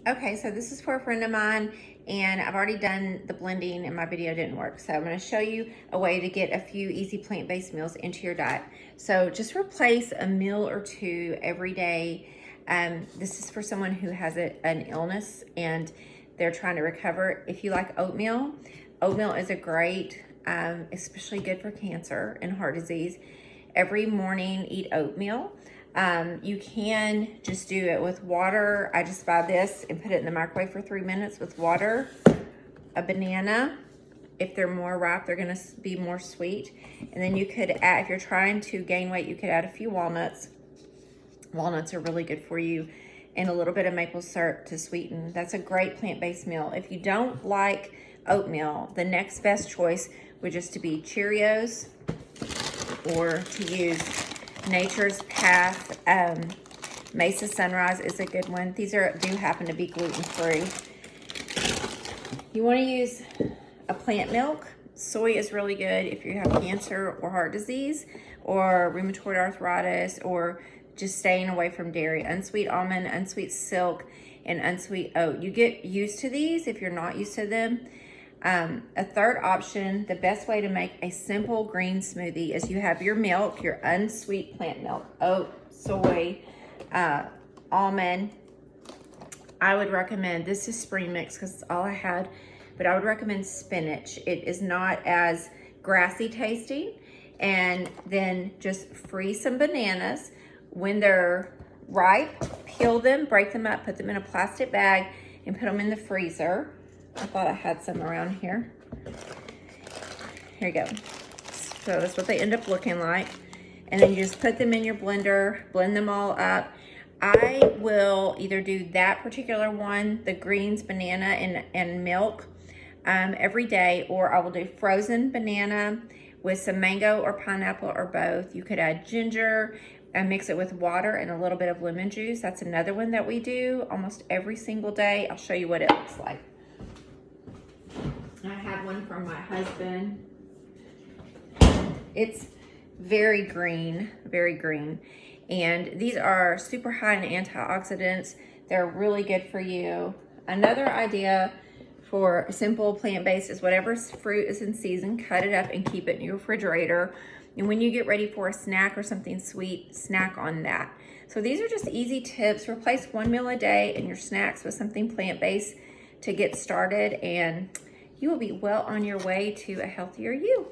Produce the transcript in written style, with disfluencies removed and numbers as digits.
Okay, so this is for a friend of mine, and I've already done the blending and my video didn't work. So I'm gonna show you a way to get a few easy plant-based meals into your diet. So just replace a meal or two every day. This is for someone who has an illness and they're trying to recover. If you like oatmeal, oatmeal is a great, especially good for cancer and heart disease. Every morning, eat oatmeal. You can just do it with water. I just buy this and put it in the microwave for 3 minutes with water, a banana. If they're more ripe, they're gonna be more sweet. And then you could add, if you're trying to gain weight, you could add a few walnuts. Walnuts are really good for you, and a little bit of maple syrup to sweeten. That's a great plant-based meal. If you don't like oatmeal, the next best choice would just to be Cheerios, or to use Nature's Path. Mesa Sunrise is a good one. These do happen to be gluten-free. You want to use a plant milk. Soy is really good if you have cancer or heart disease or rheumatoid arthritis, or just staying away from dairy. Unsweet almond, unsweet silk, and unsweet oat. You get used to these if you're not used to them. A third option, the best way to make a simple green smoothie is you have your milk, your unsweet plant milk, oat, soy, almond. I would recommend, this is spring mix because it's all I had, but I would recommend spinach. It is not as grassy tasting. And then just freeze some bananas. When they're ripe, peel them, break them up, put them in a plastic bag, and put them in the freezer. I thought I had some around here. Here you go. So that's what they end up looking like. And then you just put them in your blender, blend them all up. I will either do that particular one, the greens, banana, and milk every day, or I will do frozen banana with some mango or pineapple or both. You could add ginger and mix it with water and a little bit of lemon juice. That's another one that we do almost every single day. I'll show you what it looks like. I have one from my husband. It's very green, very green. And these are super high in antioxidants. They're really good for you. Another idea for simple plant-based is whatever fruit is in season, cut it up and keep it in your refrigerator. And when you get ready for a snack or something sweet, snack on that. So these are just easy tips. Replace one meal a day in your snacks with something plant-based to get started, and you will be well on your way to a healthier you.